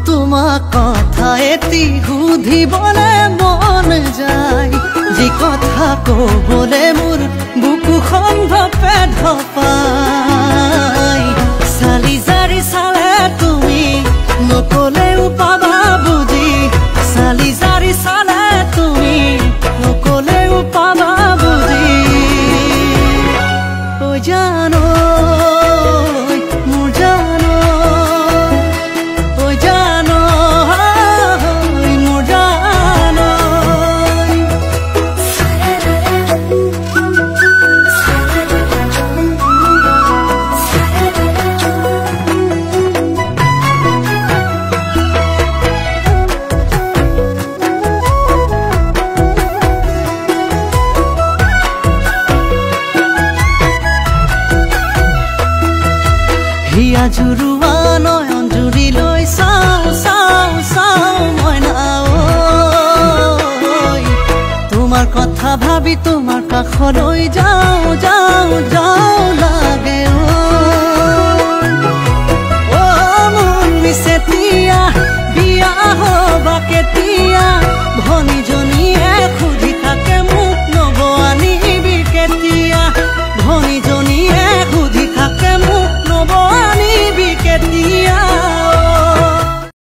তোমাক কথা এটি সুধিবলে মন যায় যি কথা কবলে মোৰ বুকুখন ধপে ধপাই চালি জাৰি চালে তুমি নকলেও পাবা বুজি চালি জাৰি চালে তুমি নকলেও পাবা বুজি ঐ জানো হিয়া জুৰুৱা নয়ন জুৰি লৈ চাওঁ চাওঁ চাওঁ মইনা তোমাৰ কথা ভাবি তোমাৰ কাষলৈ যাওঁ যাওঁ যাওঁ লাগে মন মিছেতি